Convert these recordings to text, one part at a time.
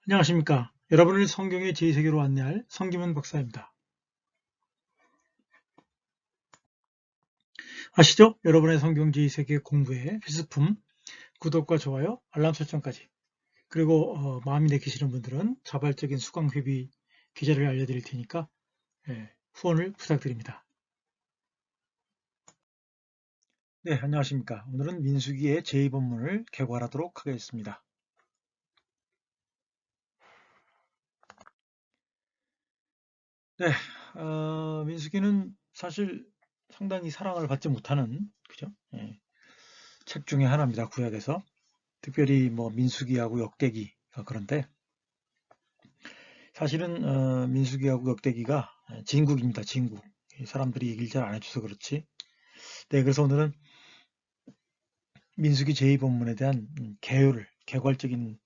안녕하십니까. 여러분을 성경의 제2세계로 안내할 성김은 박사입니다. 아시죠? 여러분의 성경 제2세계 공부의 필수품 구독과 좋아요, 알람 설정까지. 그리고 마음이 내키시는 분들은 자발적인 수강회비 계좌를 알려드릴 테니까 후원을 부탁드립니다. 네, 안녕하십니까. 오늘은 민수기의 제2본문을 개괄하도록 하겠습니다. 네, 민수기는 사실 상당히 사랑을 받지 못하는, 그죠? 책 중에 하나입니다. 구약에서. 특별히 뭐 민수기하고 역대기가 그런데 사실은 민수기하고 역대기가 진국입니다. 진국. 사람들이 얘기를 잘 안 해줘서 그렇지. 네, 그래서 오늘은 민수기 제2본문에 대한 개괄적으로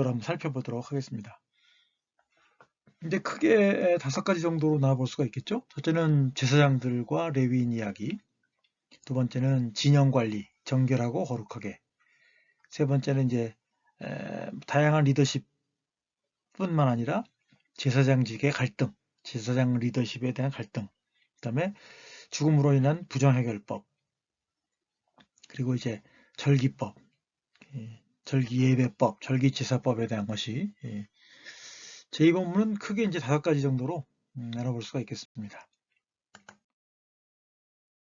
한번 살펴보도록 하겠습니다. 이제 크게 5가지 정도로 나눠볼 수가 있겠죠. 첫째는 제사장들과 레위인 이야기, 두 번째는 진영 관리, 정결하고 거룩하게, 세 번째는 이제 다양한 리더십 뿐만 아니라 제사장직의 갈등, 제사장 리더십에 대한 갈등, 그 다음에 죽음으로 인한 부정해결법, 그리고 이제 절기법, 절기예배법, 절기제사법에 대한 것이 제2본문은 크게 이제 5가지 정도로 나눠볼 수가 있겠습니다.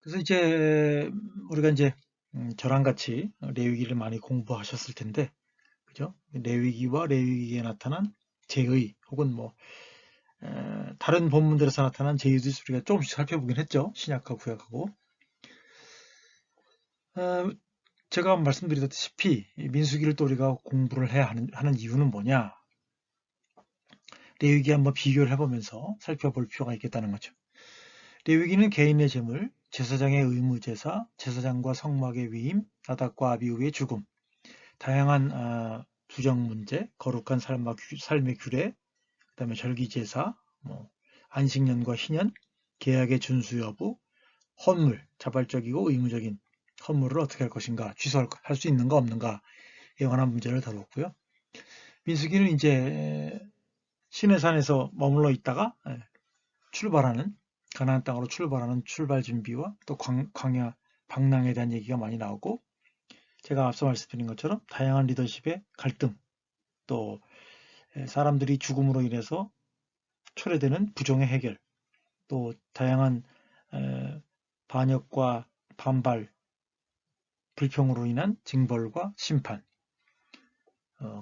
그래서 이제 우리가 이제 저랑 같이 레위기를 많이 공부하셨을 텐데, 그죠? 레위기와 레위기에 나타난 제의 혹은 뭐 다른 본문들에서 나타난 제의도 우리가 조금씩 살펴보긴 했죠. 신약과 구약하고. 제가 말씀드렸다시피 민수기를 또 우리가 공부를 해야 하는 이유는 뭐냐. 레위기 한번 비교를 해보면서 살펴볼 필요가 있겠다는 거죠. 레위기는 개인의 재물, 제사장의 의무제사, 제사장과 성막의 위임, 나답과 아비후의 죽음, 다양한 부정문제, 거룩한 삶의 규례, 그 다음에 절기제사, 안식년과 희년, 계약의 준수 여부, 헌물, 자발적이고 의무적인 헌물을 어떻게 할 것인가, 취소할 수 있는가 없는가에 관한 문제를 다뤘고요. 민수기는 이제 시내산에서 머물러 있다가 가나안 땅으로 출발하는 출발 준비와 또 광야 방랑에 대한 얘기가 많이 나오고, 제가 앞서 말씀드린 것처럼 다양한 리더십의 갈등, 또 사람들이 죽음으로 인해서 초래되는 부정의 해결, 또 다양한 반역과 반발, 불평으로 인한 징벌과 심판,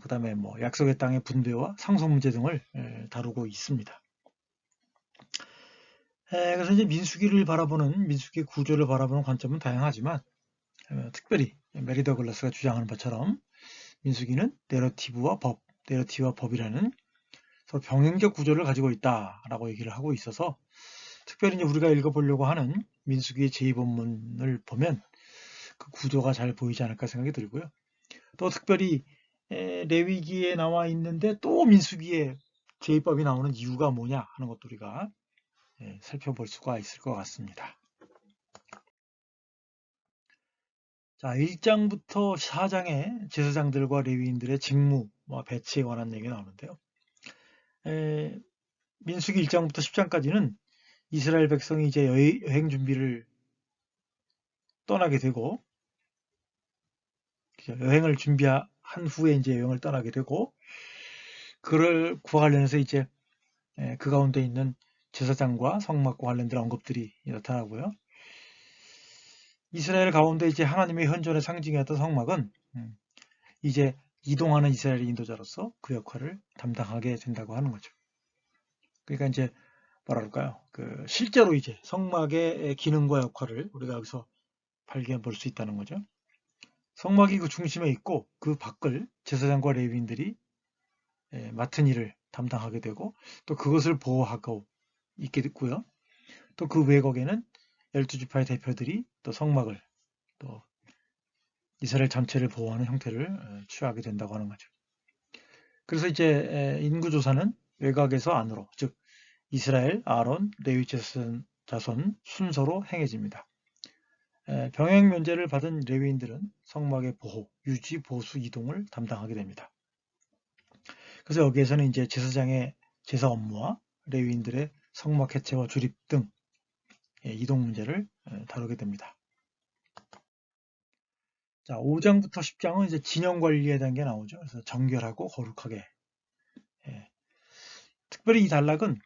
그 다음에 뭐 약속의 땅의 분배와 상속 문제 등을 다루고 있습니다. 그래서 이제 민수기 구조를 바라보는 관점은 다양하지만, 특별히 메리 더글라스가 주장하는 것처럼 민수기는 내러티브와 법이라는 서로 병행적 구조를 가지고 있다라고 얘기를 하고 있어서, 특별히 이제 우리가 읽어보려고 하는 민수기의 제2본문을 보면 그 구조가 잘 보이지 않을까 생각이 들고요. 또 특별히 레위기에 나와 있는데 또 민수기에 제2법이 나오는 이유가 뭐냐 하는 것도 우리가 살펴볼 수가 있을 것 같습니다. 자, 1장부터 4장에 제사장들과 레위인들의 직무와 배치에 관한 얘기가 나오는데요. 민수기 1장부터 10장까지는 이스라엘 백성이 이제 여행 준비를 떠나게 되고, 여행을 준비한 후에 이제 여행을 떠나게 되고, 그를 관련해서 이제 그 가운데 있는 제사장과 성막과 관련된 언급들이 나타나고요. 이스라엘 가운데 이제 하나님의 현존의 상징이었던 성막은 이제 이동하는 이스라엘 인도자로서 그 역할을 담당하게 된다고 하는 거죠. 그러니까 이제 뭐랄까요? 실제로 이제 성막의 기능과 역할을 우리가 여기서 발견해 볼 수 있다는 거죠. 성막이 그 중심에 있고 그 밖을 제사장과 레위인들이 맡은 일을 담당하게 되고, 또 그것을 보호하고 있게 됐고요. 또 그 외곽에는 12지파의 대표들이 또 성막을, 또 이스라엘 전체를 보호하는 형태를 취하게 된다고 하는 거죠. 그래서 이제 인구조사는 외곽에서 안으로, 즉 이스라엘, 아론, 레위 자손 순서로 행해집니다. 병행 면제를 받은 레위인들은 성막의 보호, 유지, 보수, 이동을 담당하게 됩니다. 그래서 여기에서는 이제 제사장의 제사 업무와 레위인들의 성막 해체와 조립 등 이동 문제를 다루게 됩니다. 자, 5장부터 10장은 이제 진영 관리에 대한 게 나오죠. 그래서 정결하고 거룩하게. 특별히 이 단락은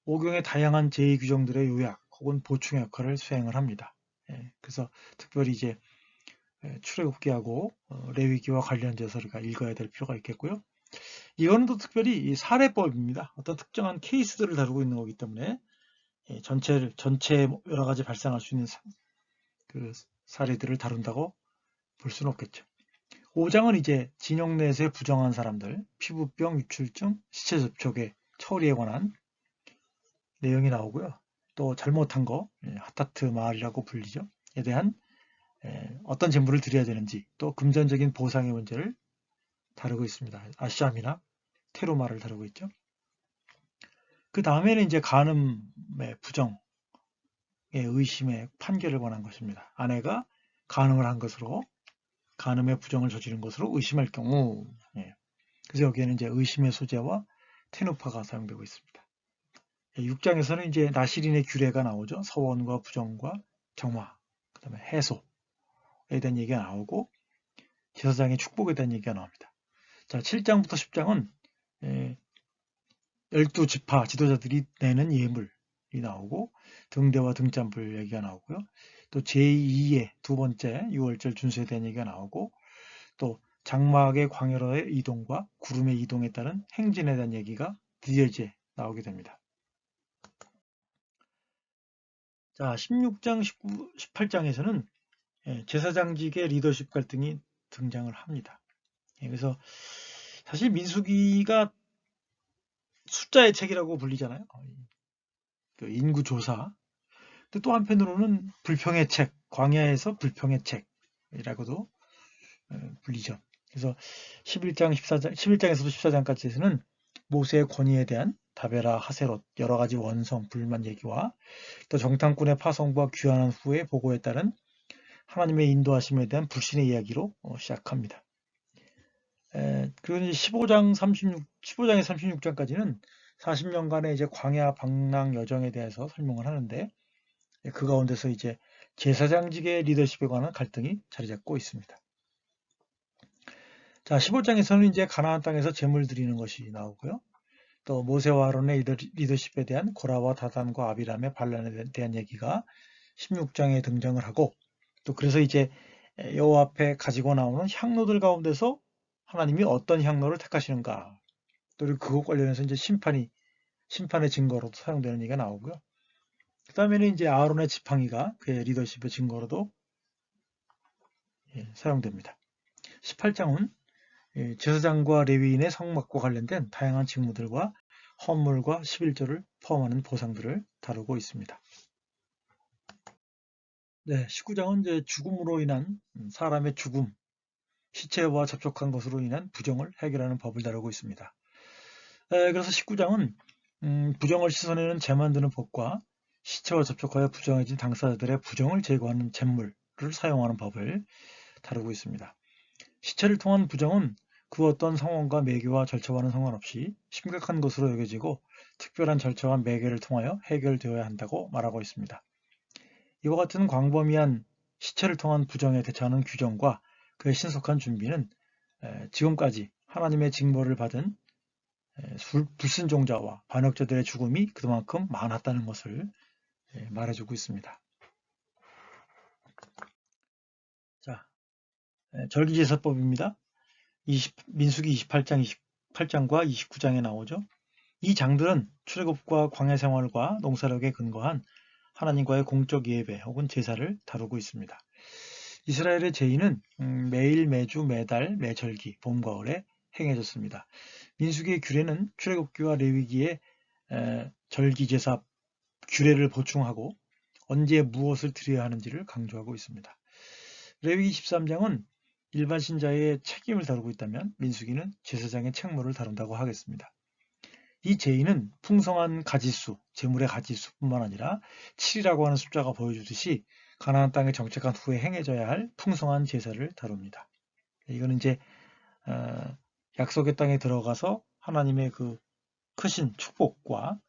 오경의 다양한 제의 규정들의 요약 혹은 보충 역할을 수행을 합니다. 그래서 특별히 이제 출애굽기하고 레위기와 관련 제서를 읽어야 될 필요가 있겠고요. 이거는 또 특별히 이 사례법입니다. 어떤 특정한 케이스들을 다루고 있는 거기 때문에 전체 여러 가지 발생할 수 있는 그 사례들을 다룬다고 볼 수는 없겠죠. 5장은 이제 진영 내에서의 부정한 사람들, 피부병, 유출증, 시체 접촉의 처리에 관한 내용이 나오고요. 또 잘못한 거, 하타트 마을이라고 불리죠. 에 대한 어떤 제물을 드려야 되는지, 또 금전적인 보상의 문제를 다루고 있습니다. 아시암이나 테로마를 다루고 있죠. 그 다음에는 이제 간음의 부정의 의심의 판결을 관한 것입니다. 아내가 간음을 한 것으로 간음의 부정을 저지른 것으로 의심할 경우, 그래서 여기에는 이제 의심의 소재와 테누파가 사용되고 있습니다. 6장에서는 이제 나시린의 규례가 나오죠. 서원과 부정과 정화, 그 다음에 해소에 대한 얘기가 나오고 제사장의 축복에 대한 얘기가 나옵니다. 자, 7장부터 10장은 12지파 지도자들이 내는 예물이 나오고 등대와 등잔불 얘기가 나오고요. 또 제2의 두 번째 6월절 준수에 대한 얘기가 나오고 또 장막의 광야로의 이동과 구름의 이동에 따른 행진에 대한 얘기가 드디어 이제 나오게 됩니다. 자, 16장, 19, 18장에서는 제사장직의 리더십 갈등이 등장을 합니다. 그래서 사실 민수기가 숫자의 책이라고 불리잖아요. 그 인구 조사. 근데 또 한편으로는 불평의 책, 광야에서 불평의 책이라고도 불리죠. 그래서 11장, 14장, 11장에서도 14장까지에서는 모세의 권위에 대한 다베라, 하세롯, 여러 가지 원성, 불만 얘기와 또 정탐꾼의 파송과 귀환한 후의 보고에 따른 하나님의 인도하심에 대한 불신의 이야기로 시작합니다. 그리고 이제 15장에서 36장까지는 40년간의 이제 광야 방랑 여정에 대해서 설명을 하는데 그 가운데서 이제 제사장직의 리더십에 관한 갈등이 자리 잡고 있습니다. 자, 15장에서는 이제 가나안 땅에서 제물 드리는 것이 나오고요. 또 모세와 아론의 리더십에 대한 고라와 다단과 아비람의 반란에 대한 얘기가 16장에 등장을 하고 또 그래서 이제 여호와 앞에 가지고 나오는 향로들 가운데서 하나님이 어떤 향로를 택하시는가 또 그것 관련해서 이제 심판의 증거로도 사용되는 얘기가 나오고요. 그 다음에는 이제 아론의 지팡이가 그의 리더십의 증거로도 사용됩니다. 18장은 제사장과 레위인의 성막과 관련된 다양한 직무들과 헌물과 11조를 포함하는 보상들을 다루고 있습니다. 네, 19장은 이제 죽음으로 인한 사람의 죽음, 시체와 접촉한 것으로 인한 부정을 해결하는 법을 다루고 있습니다. 그래서 19장은 부정을 씻어내는 재 만드는 법과 시체와 접촉하여 부정해진 당사자들의 부정을 제거하는 잿물을 사용하는 법을 다루고 있습니다. 시체를 통한 부정은 그 어떤 상황과 매개와 절차와는 상관없이 심각한 것으로 여겨지고 특별한 절차와 매개를 통하여 해결되어야 한다고 말하고 있습니다. 이와 같은 광범위한 시체를 통한 부정에 대처하는 규정과 그의 신속한 준비는 지금까지 하나님의 징벌을 받은 불순종자와 반역자들의 죽음이 그만큼 많았다는 것을 말해주고 있습니다. 자, 절기제사법입니다. 민수기 28장과 29장에 나오죠. 이 장들은 출애굽과 광야 생활과 농사력에 근거한 하나님과의 공적 예배 혹은 제사를 다루고 있습니다. 이스라엘의 제의는 매일, 매주, 매달, 매절기, 봄, 가을에 행해졌습니다. 민수기의 규례는 출애굽기와 레위기의 절기제사 규례를 보충하고 언제 무엇을 드려야 하는지를 강조하고 있습니다. 레위기 13장은 일반 신자의 책임을 다루고 있다면 민수기는 제사장의 책무를 다룬다고 하겠습니다. 이 제의는 풍성한 가지수, 제물의 가지수뿐만 아니라 7이라고 하는 숫자가 보여주듯이 가나안 땅에 정착한 후에 행해져야 할 풍성한 제사를 다룹니다. 이거는 이제 약속의 땅에 들어가서 하나님의 그 크신 축복과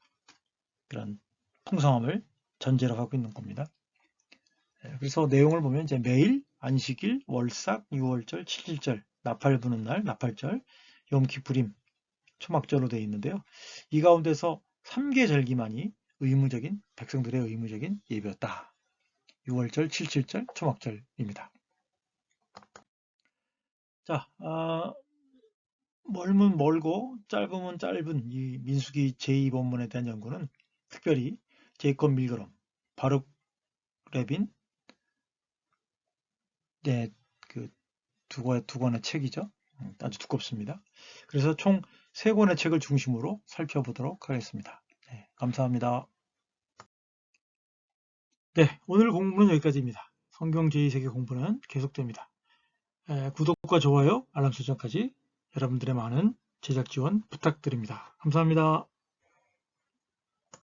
그런 풍성함을 전제로 하고 있는 겁니다. 그래서 내용을 보면 이제 매일, 안식일, 월삭, 유월절, 칠일절, 나팔 부는 날, 나팔절, 염키푸림, 초막절로 되어 있는데요. 이 가운데서 3개 절기만이 의무적인 백성들의 의무적인 예배였다. 유월절, 칠칠절, 초막절입니다. 자, 멀면 멀고 짧으면 짧은 이 민수기 제2본문에 대한 연구는 특별히 제이콥 밀그럼, 바룩 레빈, 네, 그 두 권의 책이죠. 아주 두껍습니다. 그래서 총 3권의 책을 중심으로 살펴보도록 하겠습니다. 네, 감사합니다. 네, 오늘 공부는 여기까지입니다. 성경 제2세계 공부는 계속됩니다. 구독과 좋아요, 알람 설정까지 여러분들의 많은 제작 지원 부탁드립니다. 감사합니다.